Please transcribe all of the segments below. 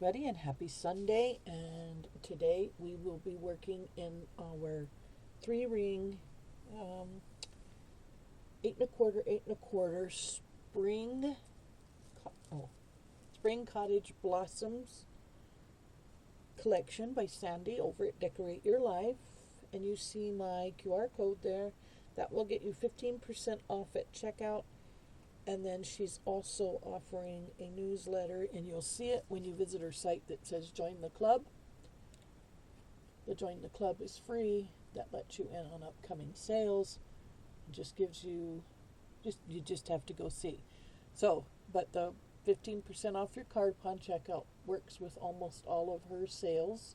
everybody, and happy Sunday. And today we will be working in our 3 ring, 8 1/4 spring cottage blossoms collection by Sandi over at Decorate Your Life. And you see my QR code there. That will get you 15% off at checkout. And then she's also offering a newsletter, and you'll see it when you visit her site that says Join the Club. The Join the Club is free. That lets you in on upcoming sales. It just gives you, you just have to go see. So, but the 15% off your card upon checkout works with almost all of her sales.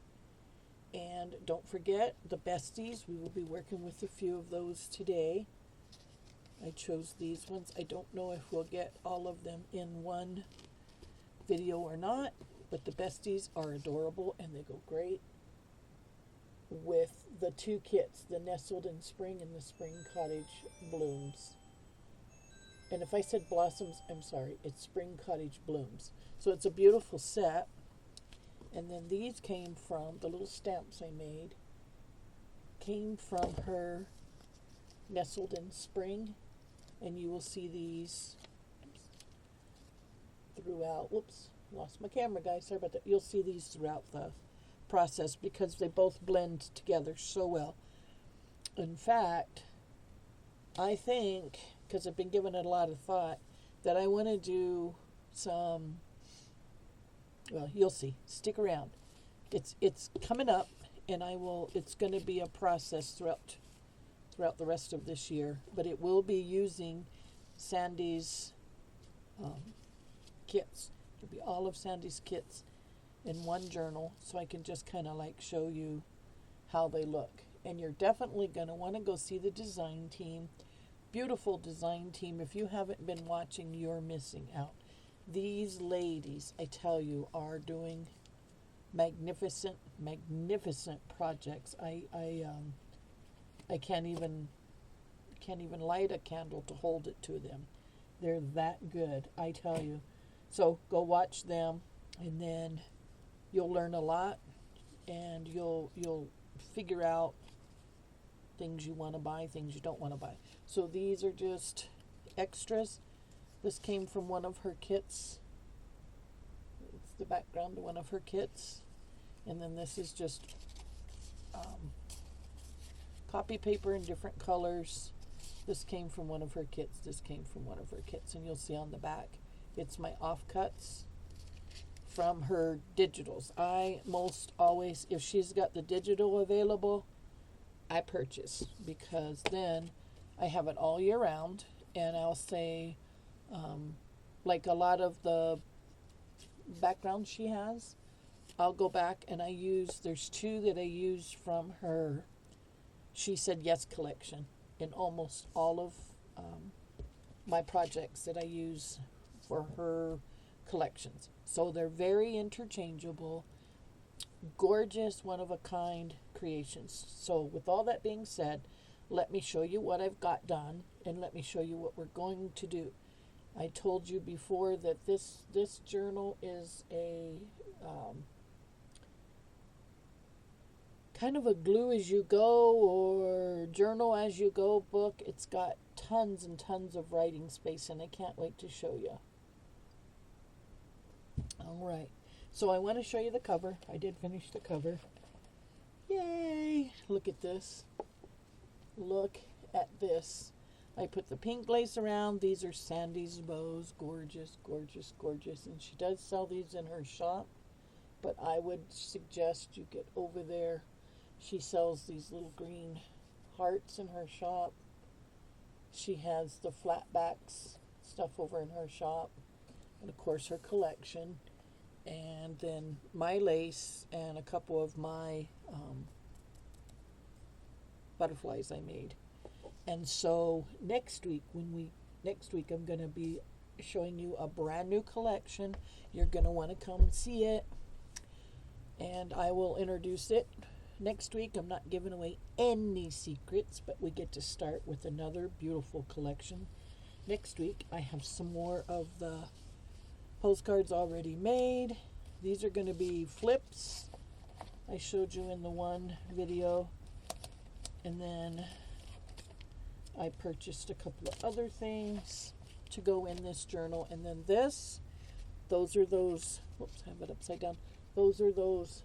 And don't forget the besties. We will be working with a few of those today. I chose these ones. I don't know if we'll get all of them in one video or not, but the besties are adorable and they go great with the 2 kits, the Nestled in Spring and the Spring Cottage Blooms. And if I said blossoms, I'm sorry, it's Spring Cottage Blooms. So it's a beautiful set. And then these came from, the little stamps I made, came from her Nestled in Spring. And you will see these throughout. Whoops, lost my camera, guys. Sorry about that. You'll see these throughout the process because they both blend together so well. In fact, I think, because I've been giving it a lot of thought, that I want to do some, well, you'll see. Stick around. It's coming up, and it's going to be a process throughout the rest of this year, but it will be using Sandi's kits. It'll be all of Sandi's kits in one journal, so I can just kind of like show you how they look. And you're definitely going to want to go see the design team. Beautiful design team. If you haven't been watching, you're missing out. These ladies, I tell you, are doing magnificent projects. I can't even light a candle to hold it to them. They're that good, I tell you. So go watch them, and then you'll learn a lot, and you'll figure out things you want to buy, things you don't want to buy. So these are just extras. This came from one of her kits. It's the background to one of her kits, and then this is just copy paper in different colors. This came from one of her kits. This came from one of her kits. And you'll see on the back, it's my offcuts from her digitals. I most always, if she's got the digital available, I purchase, because then I have it all year round. And I'll say, like a lot of the backgrounds she has, I'll go back and there's 2 that I use from her She Said Yes collection in almost all of my projects that I use for her collections. So they're very interchangeable, gorgeous, one-of-a-kind creations. So with all that being said, let me show you what I've got done, and let me show you what we're going to do. I told you before that this journal is a kind of a glue as you go or journal as you go book. It's got tons and tons of writing space, and I can't wait to show you. All right, so I want to show you the cover. I did finish the cover. Yay! Look at this. Look at this. I put the pink lace around. These are Sandi's bows. Gorgeous, gorgeous, gorgeous. And she does sell these in her shop, but I would suggest you get over there. She sells these little green hearts in her shop. She has the flatbacks stuff over in her shop. And of course her collection. And then my lace and a couple of my butterflies I made. And so next week I'm going to be showing you a brand new collection. You're going to want to come see it. And I will introduce it next week. I'm not giving away any secrets, but we get to start with another beautiful collection. Next week I have some more of the postcards already made. These are going to be flips. I showed you in the one video. And then I purchased a couple of other things to go in this journal. And then this, those are those, whoops, I have it upside down. Those are those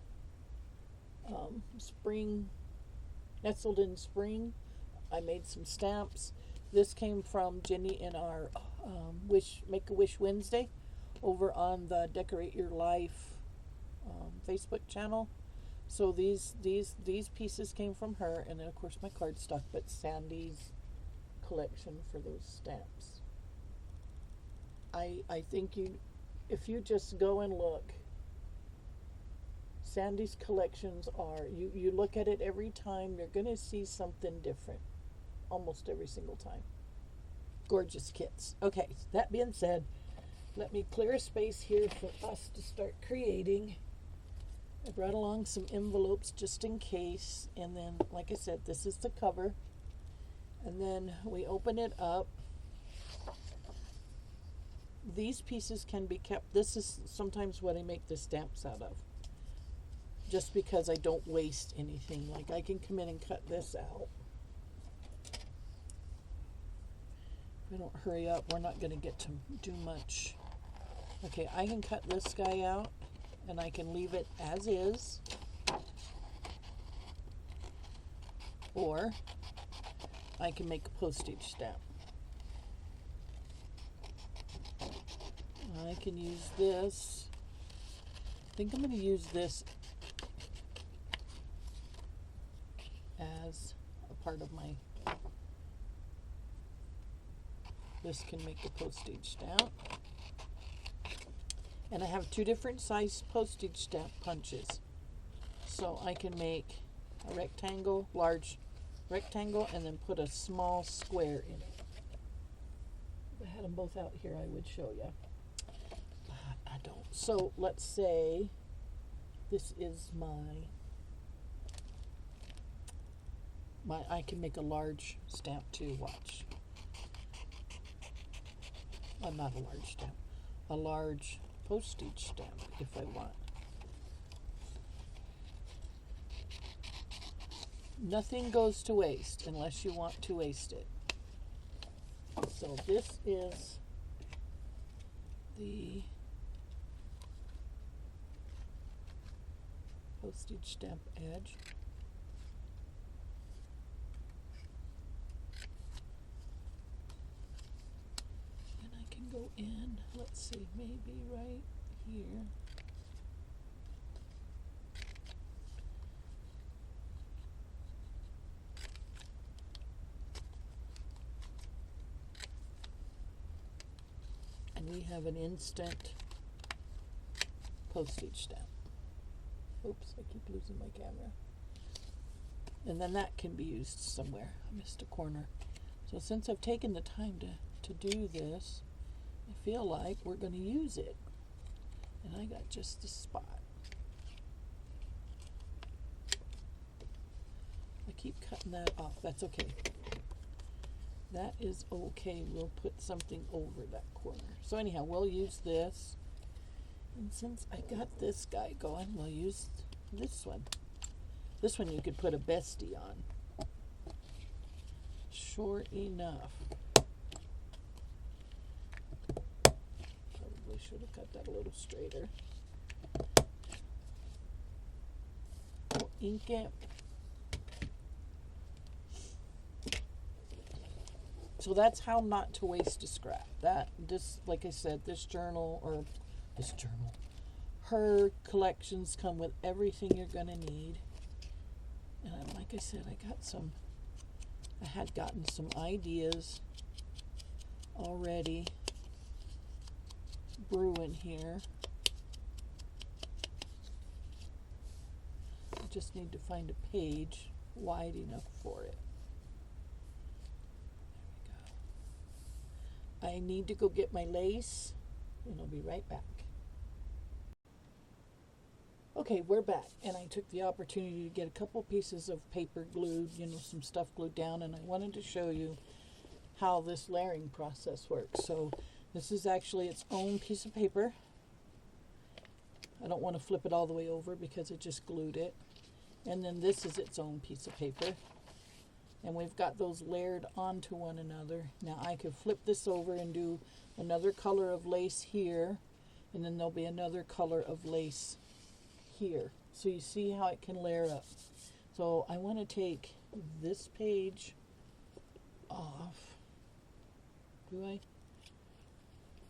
spring, nestled in spring. I made some stamps. This came from Jenny in our Make-A-Wish Wednesday over on the Decorate Your Life Facebook channel. So these pieces came from her, and then of course my cardstock, but Sandi's collection for those stamps. I think if you just go and look, Sandi's collections are, you look at it every time, you're going to see something different almost every single time. Gorgeous kits. Okay, that being said, let me clear a space here for us to start creating. I brought along some envelopes just in case, and then, like I said, this is the cover, and then we open it up. These pieces can be kept. This is sometimes what I make the stamps out of, just because I don't waste anything. Like, I can come in and cut this out. If I don't hurry up, we're not going to get to do much. Okay, I can cut this guy out, and I can leave it as is, or I can make a postage stamp. I can use this. I think I'm going to use this as a part of my, this can make a postage stamp. And I have two different size postage stamp punches. So I can make a rectangle, large rectangle, and then put a small square in it. If I had them both out here, I would show you. But I don't. So let's say this is my I can make a large stamp too, watch. Not a large stamp. A large postage stamp if I want. Nothing goes to waste unless you want to waste it. So this is the postage stamp edge. And I can go in, let's see, maybe right here. And we have an instant postage stamp. Oops, I keep losing my camera. And then that can be used somewhere. I missed a corner. So since I've taken the time to do this, I feel like we're going to use it. And I got just the spot. I keep cutting that off. That's okay. That is okay. We'll put something over that corner. So anyhow, we'll use this. And since I got this guy going, we'll use this one. This one you could put a bestie on. Sure enough. Probably should have cut that a little straighter. We'll ink it. So that's how not to waste a scrap. This, like I said, this journal, her collections come with everything you're going to need. And like I said, I had gotten some ideas already brewing here. I just need to find a page wide enough for it. I need to go get my lace, and I'll be right back. Okay, we're back, and I took the opportunity to get a couple pieces of paper glued, some stuff glued down, and I wanted to show you how this layering process works. So this is actually its own piece of paper, I don't want to flip it all the way over because it just glued it. And then this is its own piece of paper. And we've got those layered onto one another. Now I could flip this over and do another color of lace here, and then there'll be another color of lace here. So you see how it can layer up. So I want to take this page off. Do I?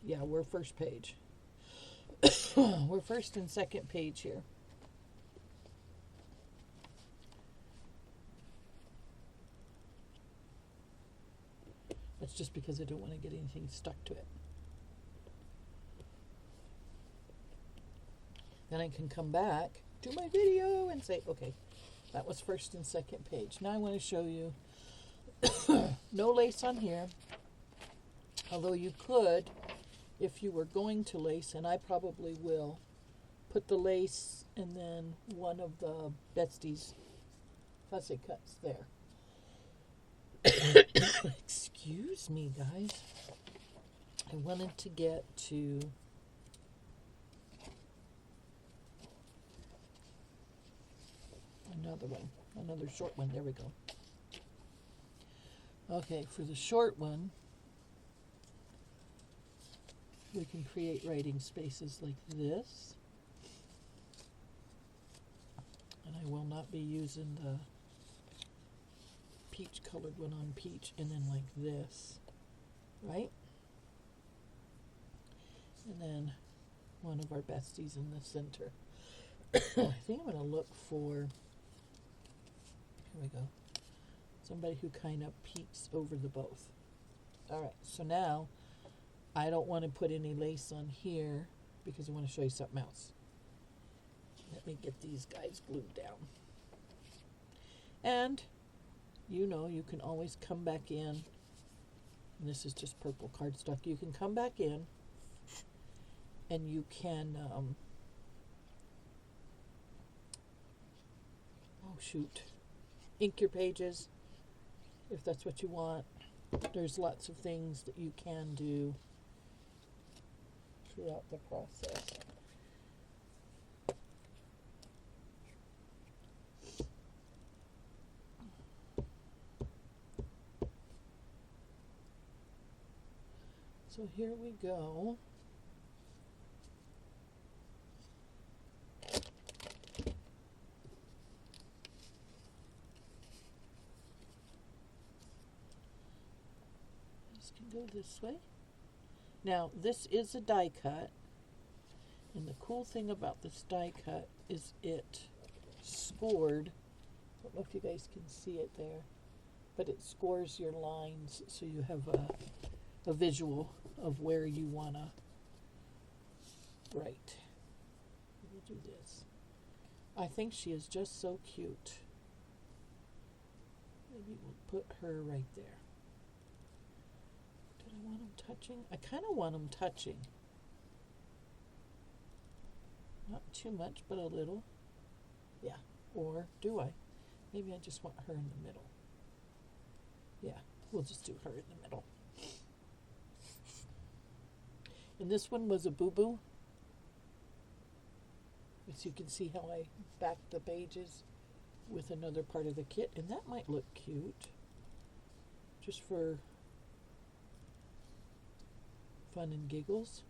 Yeah, we're first page. We're first and second page here. That's just because I don't want to get anything stuck to it. Then I can come back to my video and say, okay, that was first and second page. Now I want to show you no lace on here. Although you could, if you were going to lace, and I probably will, put the lace and then one of the besties fussy cuts there. Excuse me, guys. I wanted to get to another one, another short one. There we go. Okay, for the short one, we can create writing spaces like this. And I will not be using the peach colored one on peach, and then like this, right? And then one of our besties in the center. I think I'm going to look for, here we go, somebody who kind of peeks over the both. All right, so now I don't want to put any lace on here because I want to show you something else. Let me get these guys glued down. And you know, you can always come back in. And this is just purple cardstock. You can come back in and you can, ink your pages if that's what you want. There's lots of things that you can do throughout the process. So here we go. This can go this way. Now, this is a die cut. And the cool thing about this die cut is it scored. I don't know if you guys can see it there, but it scores your lines so you have a visual of where you want to write. We'll do this. I think she is just so cute. Maybe we'll put her right there. Did I want them touching? I kind of want them touching. Not too much, but a little. Yeah. Or do I? Maybe I just want her in the middle. Yeah, we'll just do her in the middle. And this one was a boo-boo. As you can see how I backed the pages with another part of the kit. And that might look cute. Just for fun and giggles.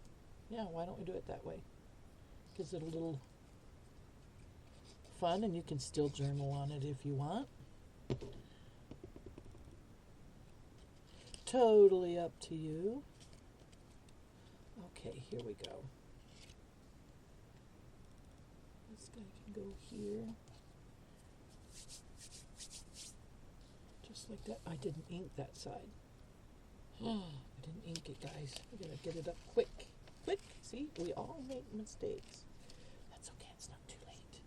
Yeah, why don't we do it that way? Gives it a little fun, and you can still journal on it if you want. Totally up to you. Okay, here we go. This guy can go here. Just like that. I didn't ink that side. I didn't ink it, guys. I gotta get it up quick. Quick. See, we all make mistakes. That's okay, it's not too late.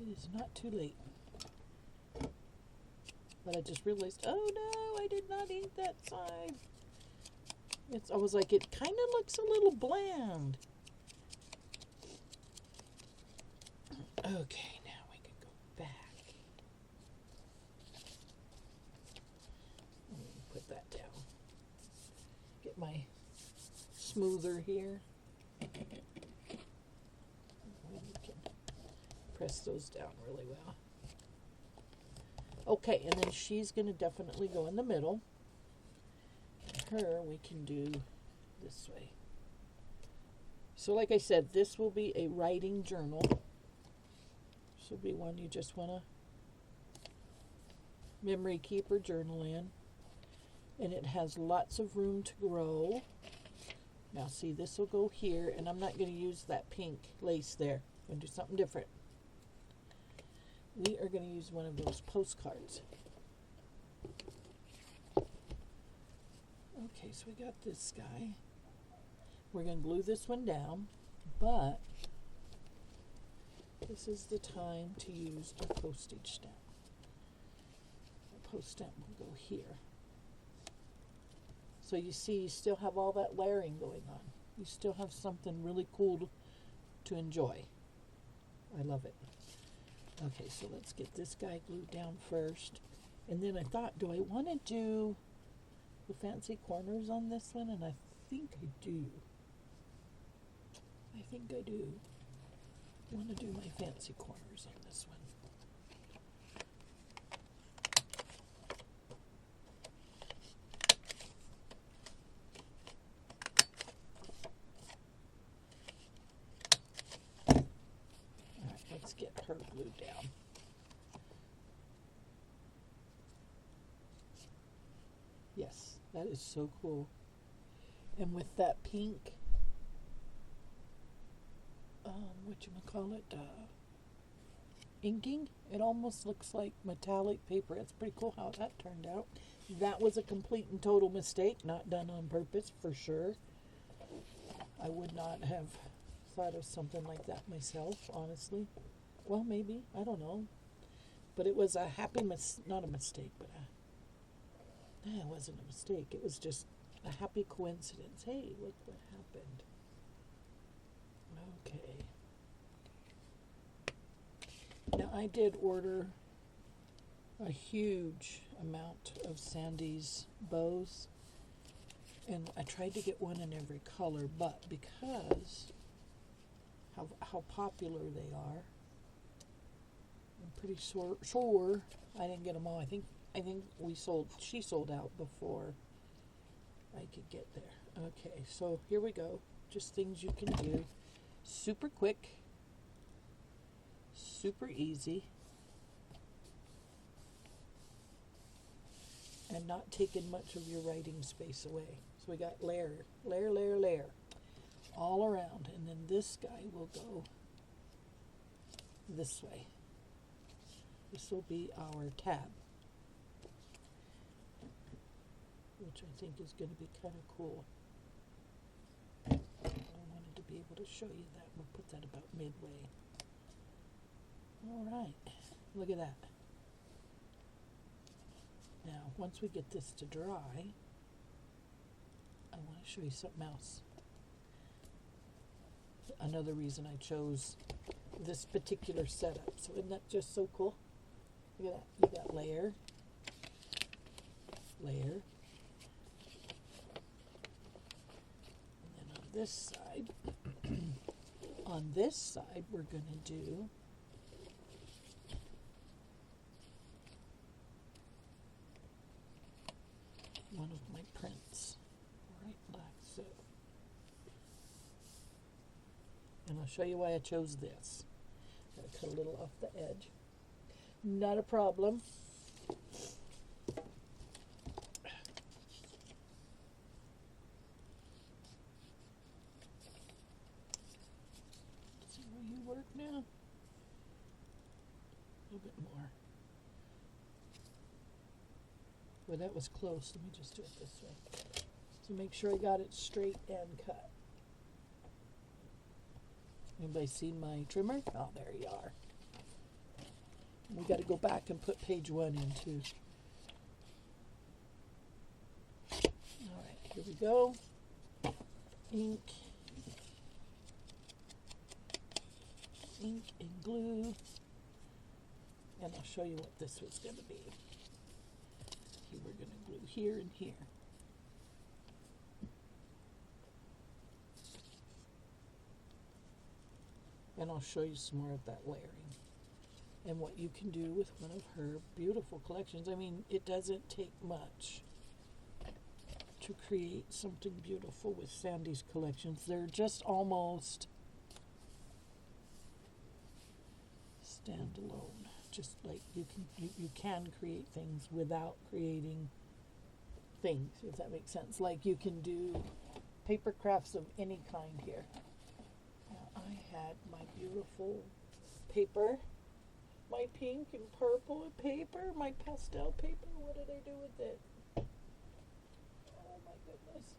It is not too late. But I just realized, oh no, I did not ink that side. I was like, it kind of looks a little bland. Okay, now we can go back. Put that down. Get my smoother here. press those down really well. Okay, and then she's going to definitely go in the middle. And her we can do this way. So like I said, this will be a writing journal. This will be one you just want to memory keep or journal in. And it has lots of room to grow. Now see, this will go here, and I'm not going to use that pink lace there. I'm going to do something different. We are going to use one of those postcards. Okay, so we got this guy. We're going to glue this one down, but this is the time to use our postage stamp. The post stamp will go here. So you see, you still have all that layering going on. You still have something really cool to enjoy. I love it. Okay, so let's get this guy glued down first. And then I thought, do I want to do the fancy corners on this one? And I think I do. I think I do. I want to do my fancy corners on this one. Alright, let's get her glued down. Yes, that is so cool. And with that pink, inking, it almost looks like metallic paper. It's pretty cool how that turned out. That was a complete and total mistake, not done on purpose for sure. I would not have thought of something like that myself, honestly. Well, maybe, I don't know. But it was a happy not a mistake, but it wasn't a mistake. It was just a happy coincidence. Hey, look what happened. Okay. Now I did order a huge amount of Sandi's bows, and I tried to get one in every color, but because how popular they are, I'm pretty sure I didn't get them all. I think she sold out before I could get there. Okay, so here we go. Just things you can do. Super quick, super easy, and not taking much of your writing space away. So we got layer, layer, layer, layer all around, and then this guy will go this way. This will be our tab, which I think is going to be kind of cool. I wanted to be able to show you that. We'll put that about midway. All right, look at that. Now, once we get this to dry, I want to show you something else. Another reason I chose this particular setup. So isn't that just so cool? Look at that. You got layer, layer, and then on this side, we're going to do one of my prints, right, like so. And I'll show you why I chose this. Gotta cut a little off the edge. Not a problem. See where you work now? A little bit more. Well, that was close. Let me just do it this way. So make sure I got it straight and cut. Anybody seen my trimmer? Oh, there you are. We got to go back and put page 1 in too. All right, here we go. Ink and glue. And I'll show you what this was going to be. We're going to glue here and here. And I'll show you some more of that layering. and what you can do with one of her beautiful collections. I mean, it doesn't take much to create something beautiful with Sandi's collections. They're just almost standalone. Just like you can create things without creating things, if that makes sense. Like you can do paper crafts of any kind here. Now I had my beautiful paper, my pink and purple paper, my pastel paper. What did I do with it? Oh my goodness.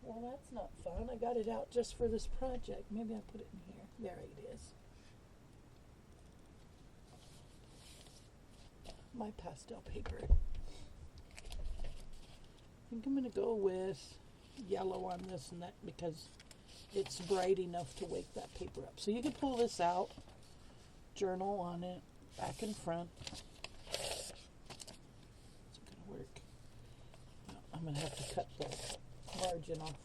Well, that's not fun. I got it out just for this project. Maybe I put it in here. There it is. My pastel paper. I think I'm going to go with yellow on this and that because it's bright enough to wake that paper up. So you can pull this out, journal on it, back and front. Is it going to work? No, I'm going to have to cut the margin off.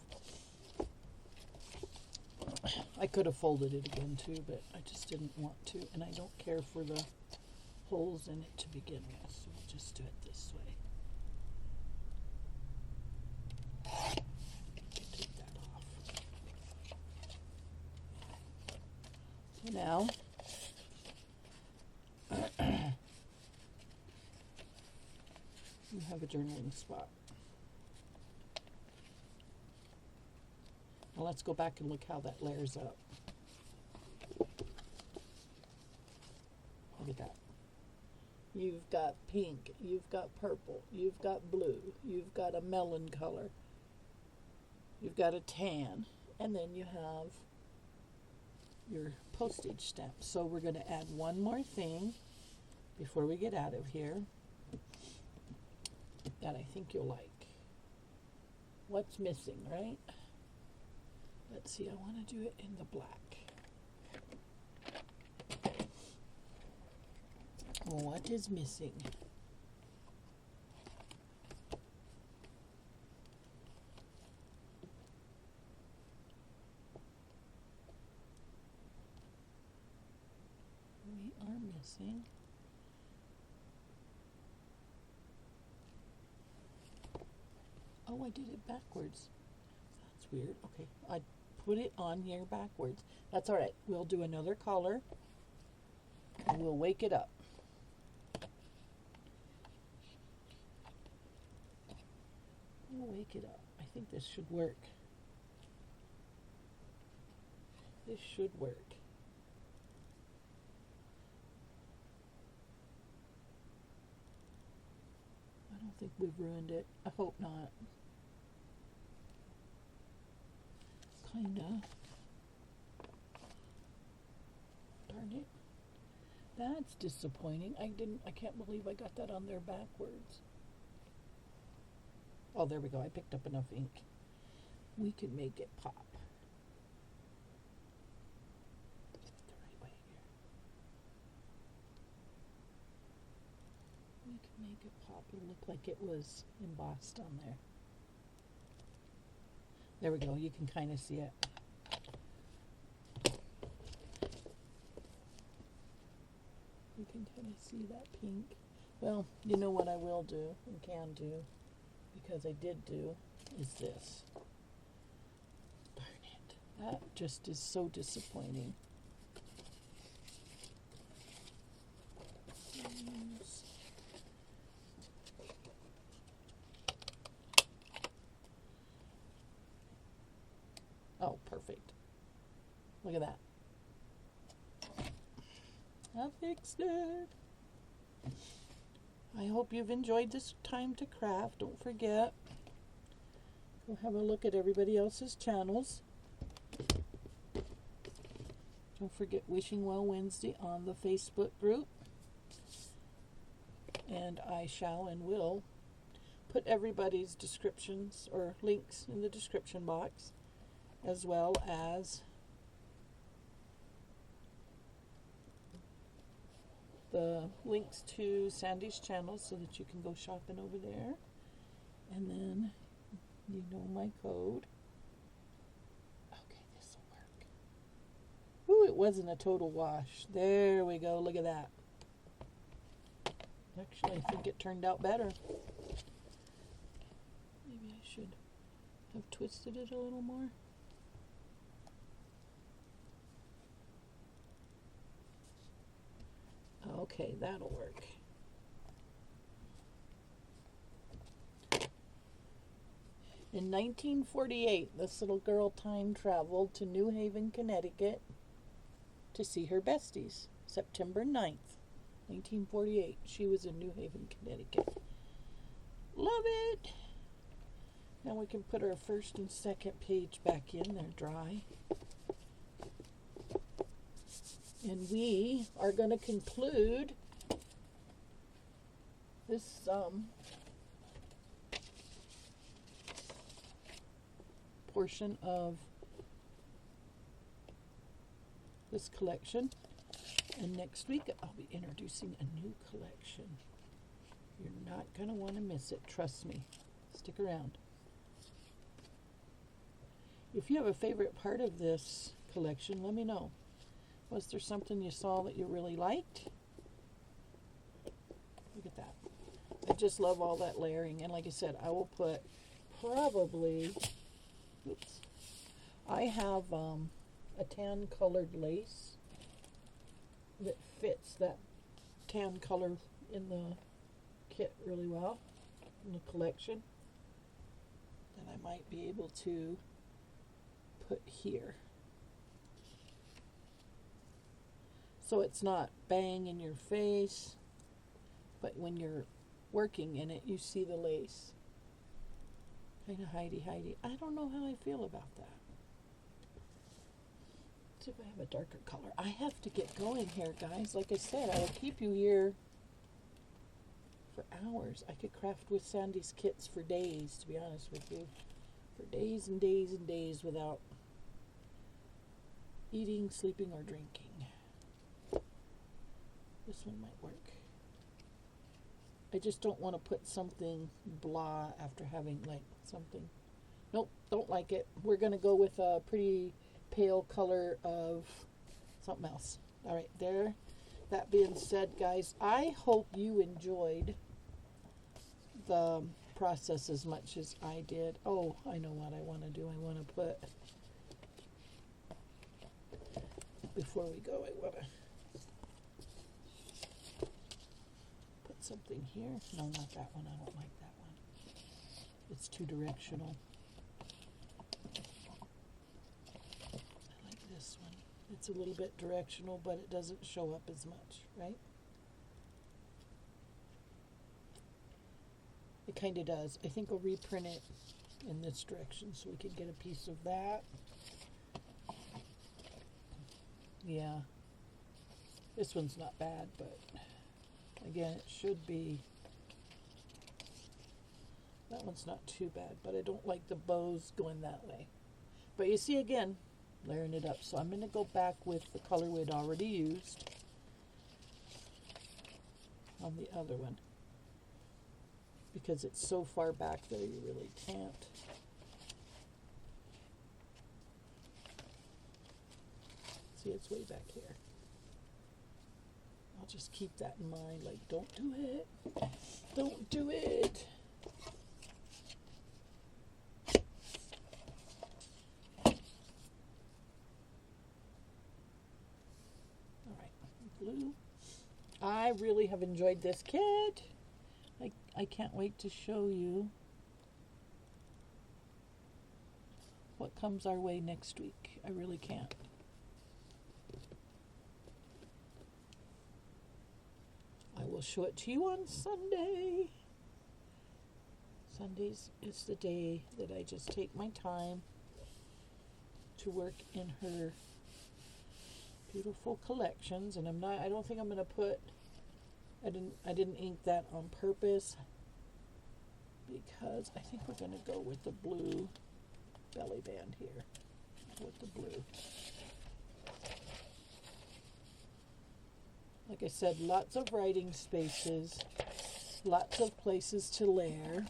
I could have folded it again too, but I just didn't want to, and I don't care for the holes in it to begin with, so we'll just do it this way. Take that off. So now you have a journaling spot. Now let's go back and look how that layers up. Look at that. You've got pink, you've got purple, you've got blue, you've got a melon color, you've got a tan, and then you have your postage stamp. So we're going to add one more thing before we get out of here that I think you'll like. What's missing, right? Let's see, I want to do it in the black. What is missing? We are missing oh, I did it backwards. That's weird. Okay, I put it on here backwards. That's all right. We'll do another color and we'll wake it up. We'll wake it up. I think this should work. This should work. I don't think we've ruined it. I hope not. Kinda. Darn it. That's disappointing. I can't believe I got that on there backwards. Oh, there we go. I picked up enough ink. We can make it pop. The right way here. We can make it pop. It'll look like it was embossed on there. There we go. You can kind of see it. You can kind of see that pink. Well, you know what I will do and can do, because I did do, is this. Darn it. That just is so disappointing. Oh, perfect. Look at that. I fixed it. I hope you've enjoyed this time to craft. Don't forget, go have a look at everybody else's channels. Don't forget Wishing Well Wednesday on the Facebook group. And I shall and will put everybody's descriptions or links in the description box, as well as the links to Sandi's channel so that you can go shopping over there. And then you know my code. Okay, this will work. Ooh, it it wasn't a total wash. There we go. Look at that. Actually, I think it turned out better. Maybe I should have twisted it a little more. Okay, that'll work. In 1948, this little girl time traveled to New Haven, Connecticut to see her besties. September 9th, 1948. She was in New Haven, Connecticut. Love it! Now we can put our first and second page back in. They're dry. And we are going to conclude this portion of this collection. And next week I'll be introducing a new collection. You're not going to want to miss it. Trust me. Stick around. If you have a favorite part of this collection, let me know. Was there something you saw that you really liked? Look at that. I just love all that layering. And like I said, I will put probably, oops, I have a tan colored lace that fits that tan color in the kit really well, in the collection, that I might be able to put here. So it's not bang in your face, but when you're working in it, you see the lace. Kind of hidey. I don't know how I feel about that. Let's see if I have a darker color. I have to get going here, guys. Like I said, I will keep you here for hours. I could craft with Sandi's kits for days, to be honest with you. For days and days and days without eating, sleeping, or drinking. This one might work. I just don't want to put something blah after having like something. Nope, don't like it. We're going to go with a pretty pale color of something else. All right, there. That being said, guys, I hope you enjoyed the process as much as I did. Oh, I know what I want to do. I want to put, before we go, I want to something here. No, not that one. I don't like that one. It's too directional. I like this one. It's a little bit directional, but it doesn't show up as much, right? It kind of does. I think I'll reprint it in this direction so we can get a piece of that. Yeah. This one's not bad, but again, it should be. That one's not too bad, but I don't like the bows going that way. But you see, again, layering it up. So I'm going to go back with the color we'd already used on the other one, because it's so far back there you really can't. See, it's way back here. I'll just keep that in mind, like, don't do it. Don't do it. All right, blue. I really have enjoyed this kit. I can't wait to show you what comes our way next week. I really can't. I will show it to you on Sunday. Sundays is the day that I just take my time to work in her beautiful collections. And I don't think I'm going to put, I didn't ink that on purpose, because I think we're going to go with the blue belly band here, with the blue. Like I said, lots of writing spaces, lots of places to layer.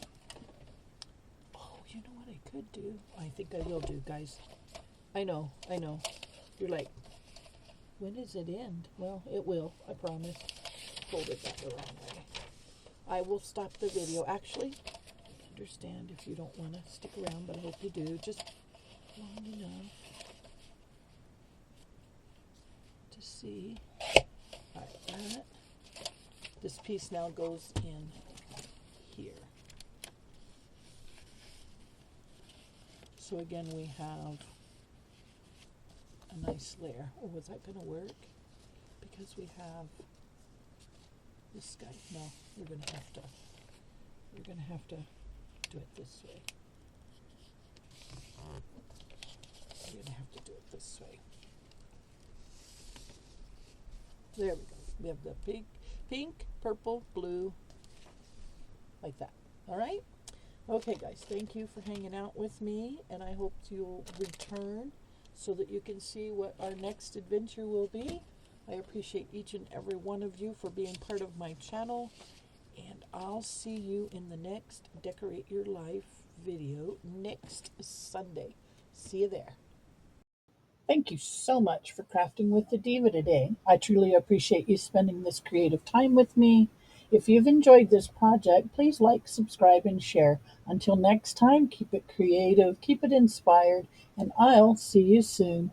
Oh, you know what I could do? I think I will do, guys. I know. You're like, When does it end? Well, it will, I promise. Folded that the wrong way. I will stop the video. Actually, I understand if you don't want to stick around, but I hope you do. Just long enough to see. All right, this piece now goes in here. So again, we have a nice layer. Oh, was that going to work? Because we have this guy. No, we're going to have to do it this way. We're going to have to do it this way. There we go. We have the pink, purple, blue, like that. All right? Okay, guys, thank you for hanging out with me, and I hope you'll return so that you can see what our next adventure will be. I appreciate each and every one of you for being part of my channel, and I'll see you in the next Decorate Your Life video next Sunday. See you there. Thank you so much for crafting with the Diva today. I truly appreciate you spending this creative time with me. If you've enjoyed this project, please like, subscribe, and share. Until next time, keep it creative, keep it inspired, and I'll see you soon.